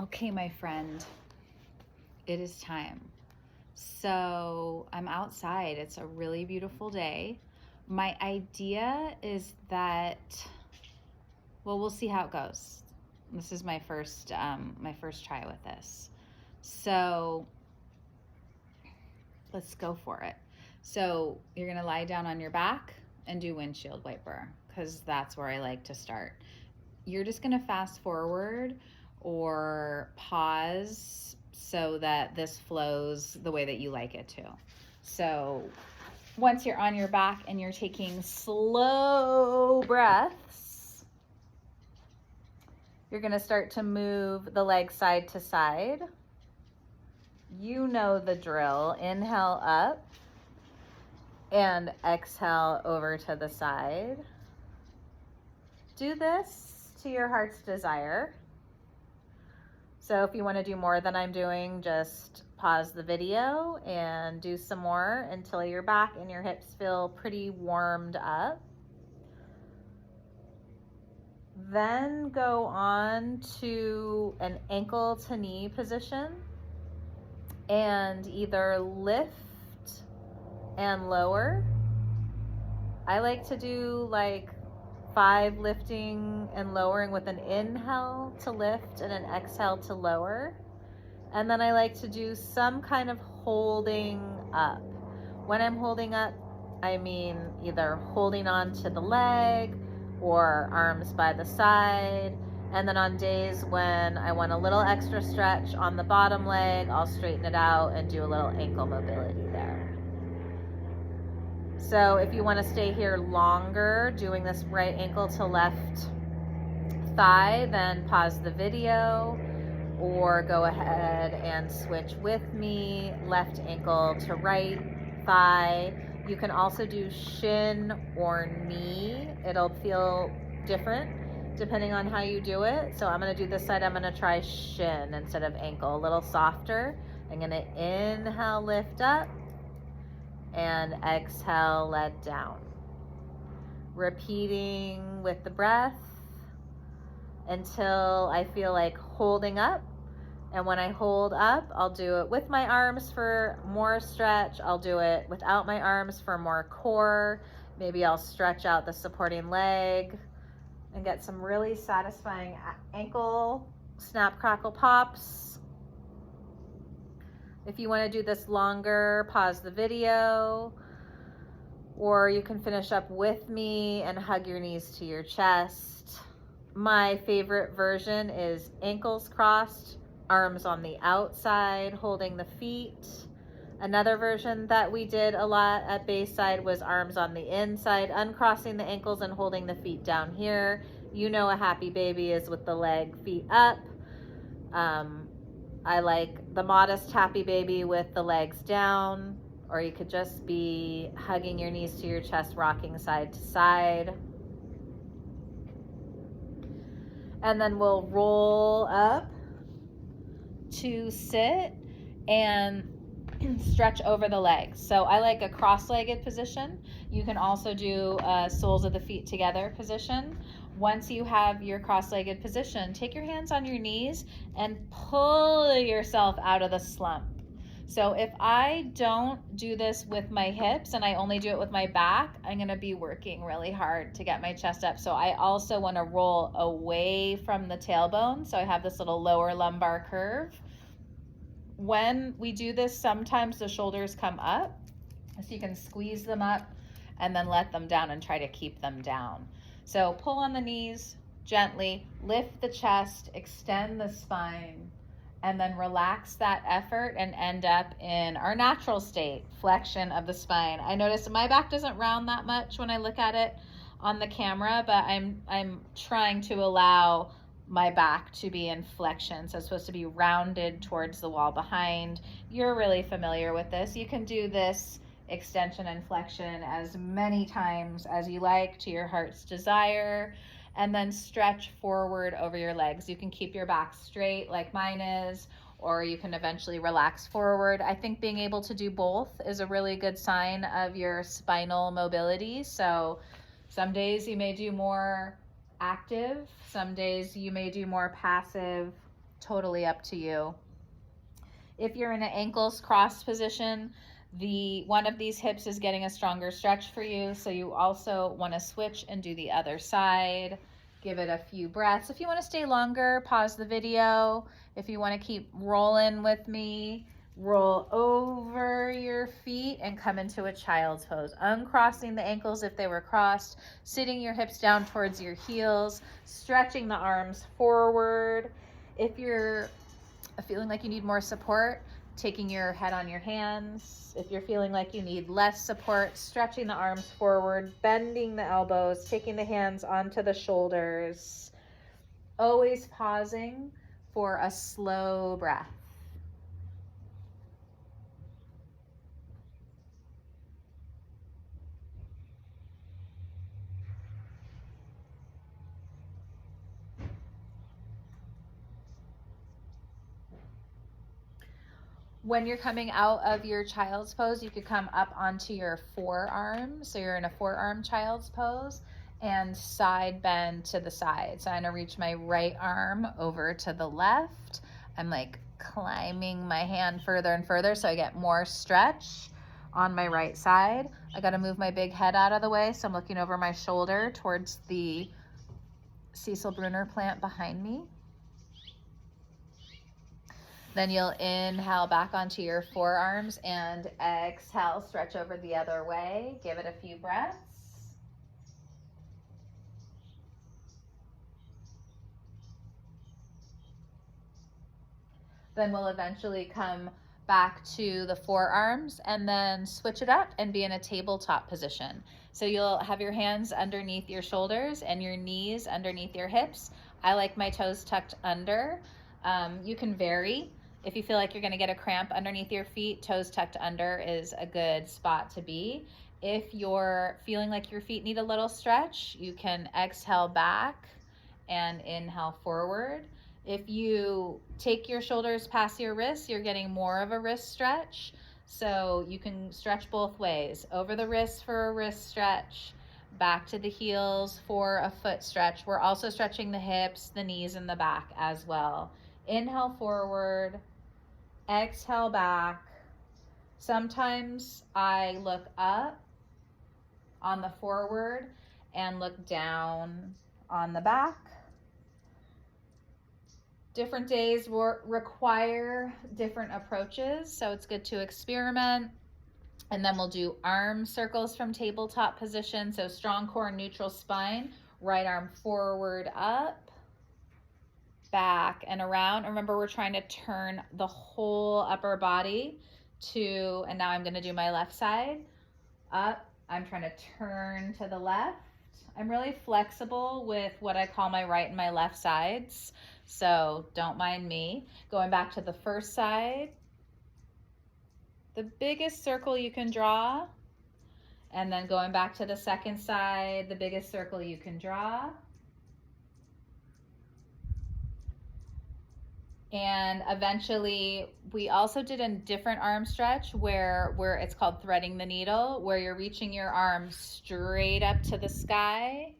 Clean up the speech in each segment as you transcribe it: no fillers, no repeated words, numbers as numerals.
Okay, my friend, it is time. So I'm outside. It's a really beautiful day. My idea is that, well, we'll see how it goes. This is my first try with this. So let's go for it. So you're gonna lie down on your back and do windshield wiper because that's where I like to start. You're just gonna fast forward or pause so that this flows the way that you like it to. So once you're on your back and you're taking slow breaths, you're gonna start to move the legs side to side. You know the drill. Inhale up and exhale over to the side. Do this to your heart's desire. So if you want to do more than I'm doing, just pause the video and do some more until your back and your hips feel pretty warmed up. Then go on to an ankle to knee position and either lift and lower. I like to do like 5 lifting and lowering with an inhale to lift and an exhale to lower. And then I like to do some kind of holding up. When I'm holding up, I mean either holding on to the leg or arms by the side. And then on days when I want a little extra stretch on the bottom leg, I'll straighten it out and do a little ankle mobility there. So if you want to stay here longer, doing this right ankle to left thigh, then pause the video or go ahead and switch with me, left ankle to right thigh. You can also do shin or knee. It'll feel different depending on how you do it. So I'm going to do this side. I'm going to try shin instead of ankle, a little softer. I'm going to inhale, lift up, and exhale, let down. Repeating with the breath until I feel like holding up. And when I hold up, I'll do it with my arms for more stretch. I'll do it without my arms for more core. Maybe I'll stretch out the supporting leg and get some really satisfying ankle snap, crackle, pops. If you want to do this longer, pause the video, or you can finish up with me and hug your knees to your chest. My favorite version is ankles crossed, arms on the outside, holding the feet. Another version that we did a lot at Bayside was arms on the inside, uncrossing the ankles and holding the feet down here. You know a happy baby is with the leg, feet up. I like the modest happy baby with the legs down, or you could just be hugging your knees to your chest, rocking side to side. And then we'll roll up to sit and stretch over the legs. So I like a cross-legged position. You can also do a soles of the feet together position. Once you have your cross-legged position, take your hands on your knees and pull yourself out of the slump. So if I don't do this with my hips and I only do it with my back, I'm going to be working really hard to get my chest up. So I also want to roll away from the tailbone. So I have this little lower lumbar curve. When we do this, sometimes the shoulders come up. So you can squeeze them up and then let them down and try to keep them down. So pull on the knees gently, lift the chest, extend the spine, and then relax that effort and end up in our natural state, flexion of the spine. I notice my back doesn't round that much when I look at it on the camera, but I'm trying to allow my back to be in flexion. So it's supposed to be rounded towards the wall behind. You're really familiar with this. You can do this extension and flexion as many times as you like to your heart's desire, and then stretch forward over your legs. You can keep your back straight like mine is, or you can eventually relax forward. I think being able to do both is a really good sign of your spinal mobility. So some days you may do more active, some days you may do more passive totally up to you. If you're in an ankles crossed position, one of these hips is getting a stronger stretch for you, so you also want to switch and do the other side. Give it a few breaths. If you want to stay longer, pause the video. If you want to keep rolling with me, roll over your feet and come into a child's pose. Uncrossing the ankles if they were crossed, sitting your hips down towards your heels, stretching the arms forward. If you're feeling like you need more support, taking your head on your hands. If you're feeling like you need less support, stretching the arms forward, bending the elbows, taking the hands onto the shoulders, always pausing for a slow breath. When you're coming out of your child's pose, you could come up onto your forearm. So you're in a forearm child's pose and side bend to the side. So I'm gonna reach my right arm over to the left. I'm like climbing my hand further and further so I get more stretch on my right side. I gotta move my big head out of the way, so I'm looking over my shoulder towards the Cecil Brunner plant behind me. Then you'll inhale back onto your forearms and exhale, stretch over the other way. Give it a few breaths. Then we'll eventually come back to the forearms and then switch it up and be in a tabletop position. So you'll have your hands underneath your shoulders and your knees underneath your hips. I like my toes tucked under. You can vary. If you feel like you're gonna get a cramp underneath your feet, toes tucked under is a good spot to be. If you're feeling like your feet need a little stretch, you can exhale back and inhale forward. If you take your shoulders past your wrists, you're getting more of a wrist stretch. So you can stretch both ways. Over the wrists for a wrist stretch, back to the heels for a foot stretch. We're also stretching the hips, the knees, and the back as well. Inhale forward, exhale back. Sometimes I look up on the forward and look down on the back. Different days will require different approaches, so it's good to experiment. And then we'll do arm circles from tabletop position. So strong core, neutral spine, right arm forward, up, back, and around. Remember, we're trying to turn the whole upper body to, and now I'm gonna do my left side, up. I'm trying to turn to the left. I'm really flexible with what I call my right and my left sides, so don't mind me. Going back to the first side, the biggest circle you can draw, and then going back to the second side, the biggest circle you can draw. And eventually, we also did a different arm stretch where it's called threading the needle, where you're reaching your arms straight up to the sky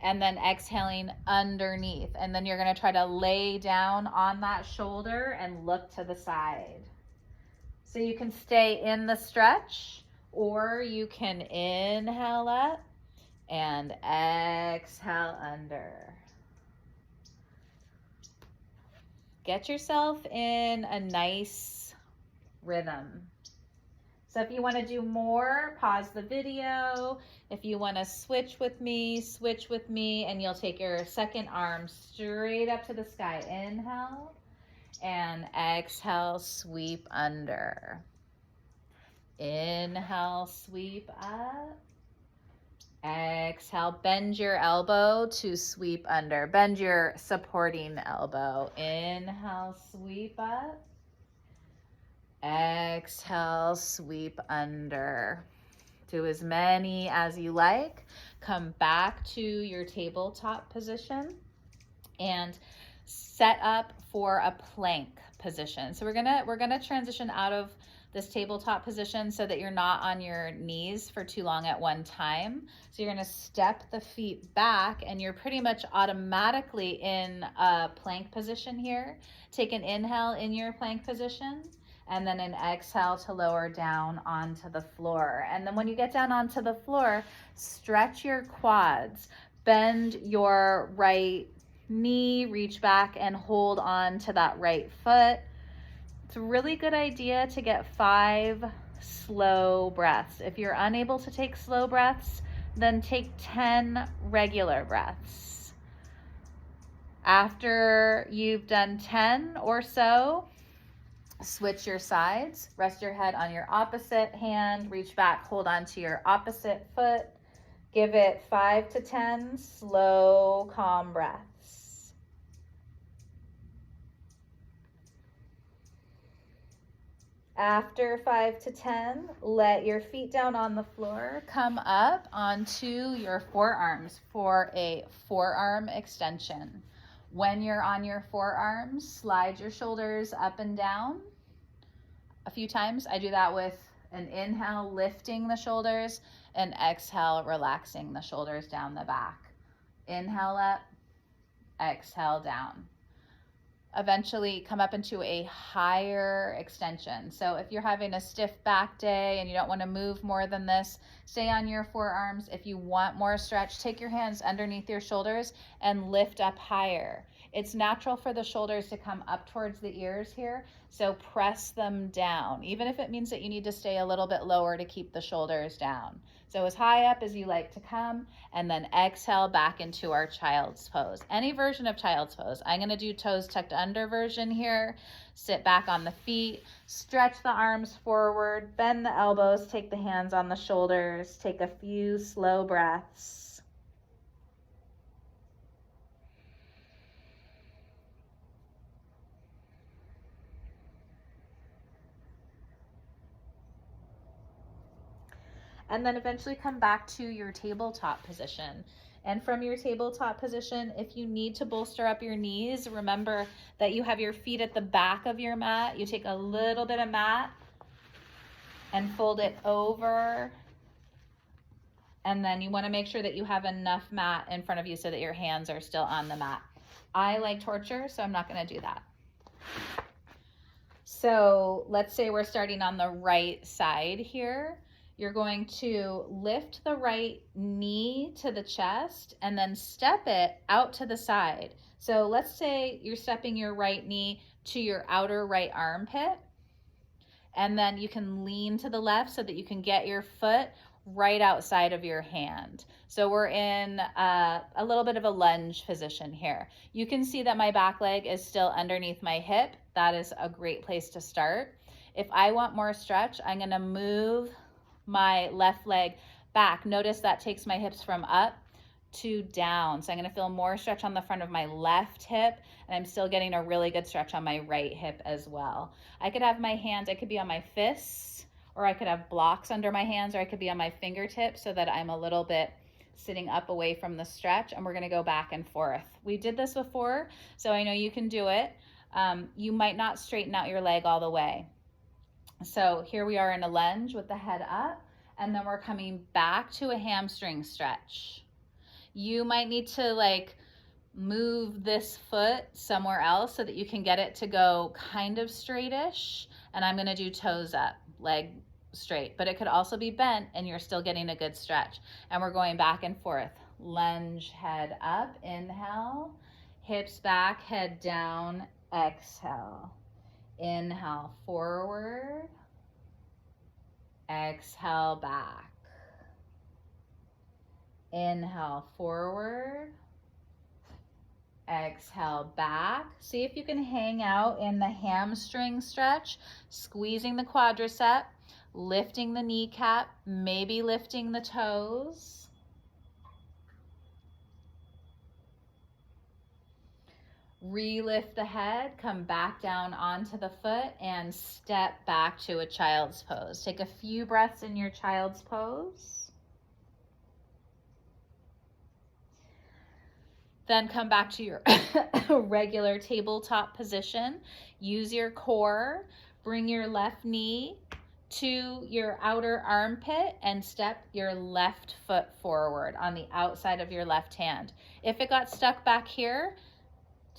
and then exhaling underneath. And then you're gonna try to lay down on that shoulder and look to the side. So you can stay in the stretch, or you can inhale up and exhale under. Get yourself in a nice rhythm. So if you want to do more, pause the video. If you want to switch with me, and you'll take your second arm straight up to the sky. Inhale and exhale, sweep under. Inhale, sweep up. Exhale, bend your elbow to sweep under. Bend your supporting elbow. Inhale, sweep up. Exhale, sweep under. Do as many as you like. Come back to your tabletop position and set up for a plank position. So we're gonna transition out of this tabletop position so that you're not on your knees for too long at one time. So you're gonna step the feet back and you're pretty much automatically in a plank position here. Take an inhale in your plank position and then an exhale to lower down onto the floor. And then when you get down onto the floor, stretch your quads, bend your right knee, reach back and hold on to that right foot. It's a really good idea to get 5 slow breaths. If you're unable to take slow breaths, then take 10 regular breaths. After you've done 10 or so, switch your sides. Rest your head on your opposite hand, reach back, hold on to your opposite foot. Give it 5 to 10 slow, calm breaths. After 5 to 10, let your feet down on the floor. Come up onto your forearms for a forearm extension. When you're on your forearms, slide your shoulders up and down a few times. I do that with an inhale, lifting the shoulders, and exhale, relaxing the shoulders down the back. Inhale up, exhale down. Eventually come up into a higher extension. So if you're having a stiff back day and you don't want to move more than this, stay on your forearms. If you want more stretch, take your hands underneath your shoulders and lift up higher. It's natural for the shoulders to come up towards the ears here, so press them down, even if it means that you need to stay a little bit lower to keep the shoulders down. So as high up as you like to come, and then exhale back into our child's pose. Any version of child's pose. I'm gonna do toes tucked under version here. Sit back on the feet, stretch the arms forward, bend the elbows, take the hands on the shoulders, take a few slow breaths. And then eventually come back to your tabletop position. And from your tabletop position, if you need to bolster up your knees, remember that you have your feet at the back of your mat. You take a little bit of mat and fold it over. And then you want to make sure that you have enough mat in front of you so that your hands are still on the mat. I like torture, so I'm not going to do that. So let's say we're starting on the right side here. You're going to lift the right knee to the chest and then step it out to the side. So let's say you're stepping your right knee to your outer right armpit, and then you can lean to the left so that you can get your foot right outside of your hand. So we're in a little bit of a lunge position here. You can see that my back leg is still underneath my hip. That is a great place to start. If I want more stretch, I'm gonna move my left leg back. Notice that takes my hips from up to down. So I'm gonna feel more stretch on the front of my left hip, and I'm still getting a really good stretch on my right hip as well. I could have my hands, I could be on my fists, or I could have blocks under my hands, or I could be on my fingertips so that I'm a little bit sitting up away from the stretch, and we're gonna go back and forth. We did this before, so I know you can do it. You might not straighten out your leg all the way. So here we are in a lunge with the head up, and then we're coming back to a hamstring stretch. You might need to move this foot somewhere else so that you can get it to go kind of straightish. And I'm gonna do toes up, leg straight, but it could also be bent and you're still getting a good stretch. And we're going back and forth. Lunge, head up, inhale, hips back, head down, exhale. Inhale forward, exhale back. Inhale forward, exhale back. See if you can hang out in the hamstring stretch, squeezing the quadricep, lifting the kneecap, maybe lifting the toes. Relift the head, come back down onto the foot, and step back to a child's pose. Take a few breaths in your child's pose. Then come back to your regular tabletop position. Use your core. Bring your left knee to your outer armpit and step your left foot forward on the outside of your left hand. If it got stuck back here,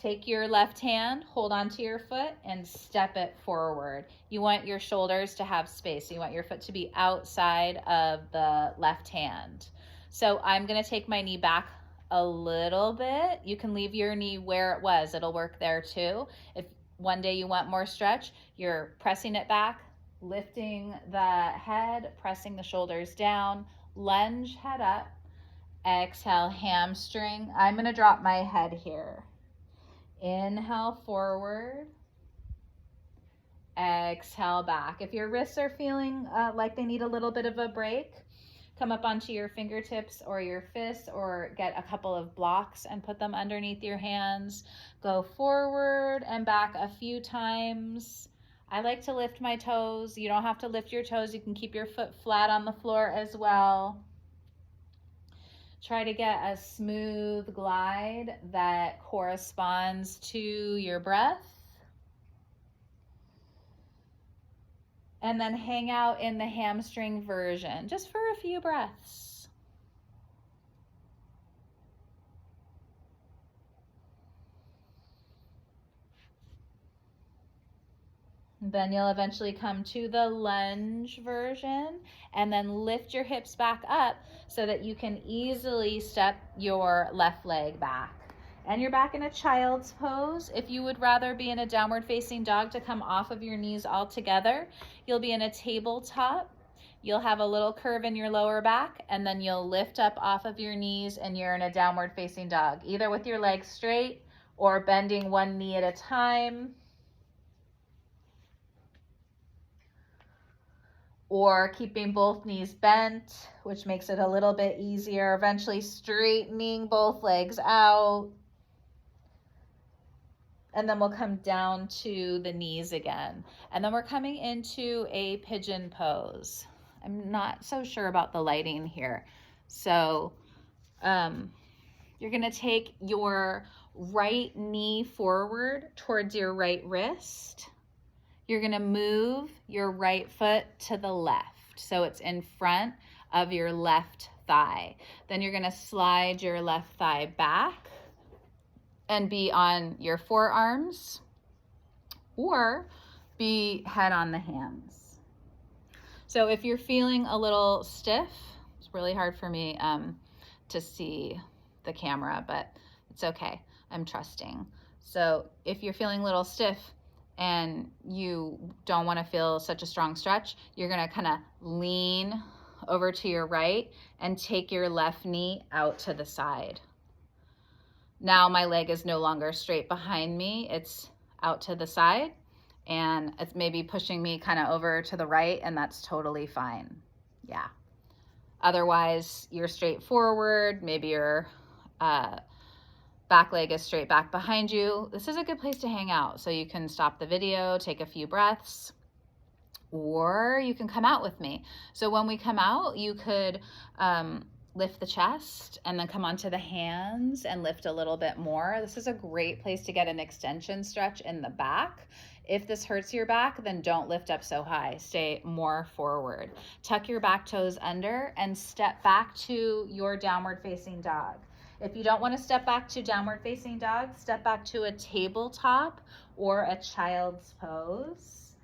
take your left hand, hold onto your foot, and step it forward. You want your shoulders to have space. You want your foot to be outside of the left hand. So I'm gonna take my knee back a little bit. You can leave your knee where it was. It'll work there too. If one day you want more stretch, you're pressing it back, lifting the head, pressing the shoulders down, lunge head up, exhale, hamstring. I'm gonna drop my head here. Inhale forward, exhale back. If your wrists are feeling like they need a little bit of a break, come up onto your fingertips or your fists, or get a couple of blocks and put them underneath your hands. Go forward and back a few times. I like to lift my toes. You don't have to lift your toes. You can keep your foot flat on the floor as well. Try to get a smooth glide that corresponds to your breath. And then hang out in the hamstring version, just for a few breaths. Then you'll eventually come to the lunge version, and then lift your hips back up so that you can easily step your left leg back. And you're back in a child's pose. If you would rather be in a downward facing dog to come off of your knees altogether, you'll be in a tabletop. You'll have a little curve in your lower back, and then you'll lift up off of your knees and you're in a downward facing dog, either with your legs straight or bending one knee at a time, or keeping both knees bent, which makes it a little bit easier. Eventually straightening both legs out. And then we'll come down to the knees again. And then we're coming into a pigeon pose. I'm not so sure about the lighting here. So you're gonna take your right knee forward towards your right wrist. You're gonna move your right foot to the left, so it's in front of your left thigh. Then you're gonna slide your left thigh back and be on your forearms, or be head on the hands. So if you're feeling a little stiff, it's really hard for me to see the camera, but it's okay, I'm trusting. So if you're feeling a little stiff, and you don't want to feel such a strong stretch, you're going to kind of lean over to your right and take your left knee out to the side. Now my leg is no longer straight behind me, it's out to the side, and it's maybe pushing me kind of over to the right, and that's totally fine. Yeah. Otherwise, you're straight forward, maybe your back leg is straight back behind you. This is a good place to hang out. So you can stop the video, take a few breaths, or you can come out with me. So when we come out, you could lift the chest and then come onto the hands and lift a little bit more. This is a great place to get an extension stretch in the back. If this hurts your back, then don't lift up so high. Stay more forward. Tuck your back toes under and step back to your downward facing dog. If you don't want to step back to downward facing dog, step back to a tabletop or a child's pose.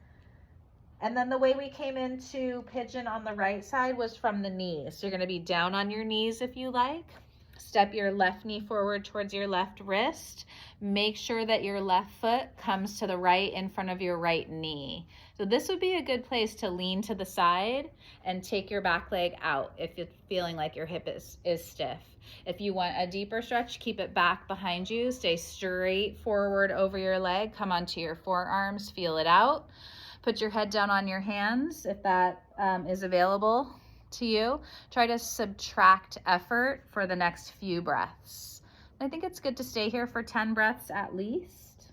And then the way we came into pigeon on the right side was from the knees. So you're going to be down on your knees if you like. Step your left knee forward towards your left wrist. Make sure that your left foot comes to the right in front of your right knee. So this would be a good place to lean to the side and take your back leg out if you're feeling like your hip is stiff. If you want a deeper stretch, keep it back behind you. Stay straight forward over your leg. Come onto your forearms, feel it out. Put your head down on your hands if that is available to you. Try to subtract effort for the next few breaths. I think it's good to stay here for 10 breaths at least.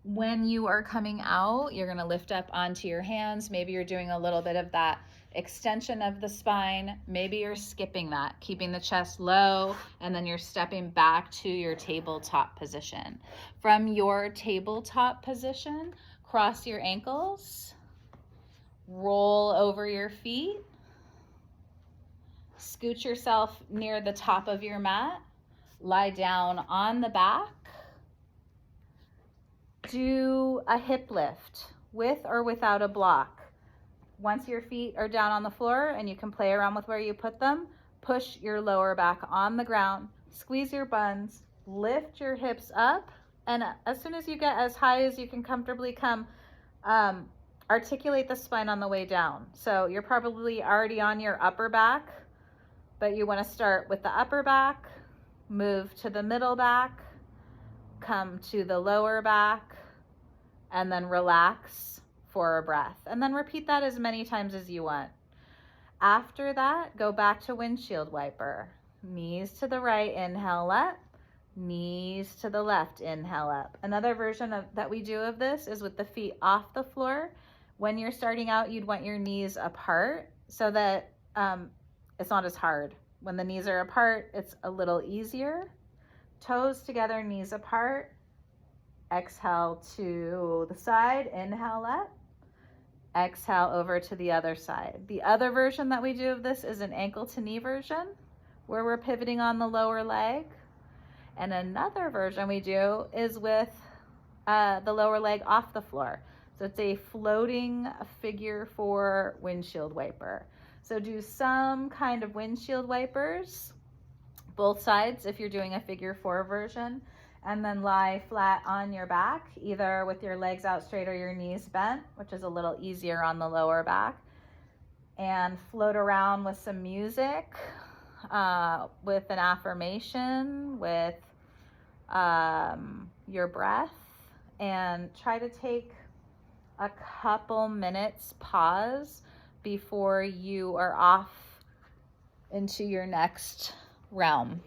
When you are coming out, you're going to lift up onto your hands. Maybe you're doing a little bit of that extension of the spine. Maybe you're skipping that, keeping the chest low, and then you're stepping back to your tabletop position. From your tabletop position, cross your ankles, roll over your feet, scoot yourself near the top of your mat, lie down on the back, do a hip lift with or without a block. Once your feet are down on the floor and you can play around with where you put them, push your lower back on the ground, squeeze your buns, lift your hips up, and as soon as you get as high as you can comfortably come, articulate the spine on the way down. So you're probably already on your upper back, but you want to start with the upper back, move to the middle back, come to the lower back, and then relax for a breath. And then repeat that as many times as you want. After that, go back to windshield wiper. Knees to the right, inhale up. Knees to the left, inhale up. Another version that we do of this is with the feet off the floor. When you're starting out, you'd want your knees apart so that it's not as hard. When the knees are apart, it's a little easier. Toes together, knees apart. Exhale to the side, inhale up. Exhale over to the other side. The other version that we do of this is an ankle to knee version where we're pivoting on the lower leg. And another version we do is with the lower leg off the floor. So it's a floating figure 4 windshield wiper. So do some kind of windshield wipers, both sides if you're doing a figure 4 version, and then lie flat on your back, either with your legs out straight or your knees bent, which is a little easier on the lower back, and float around with some music, with an affirmation, with your breath, and try to take a couple minutes pause before you are off into your next realm.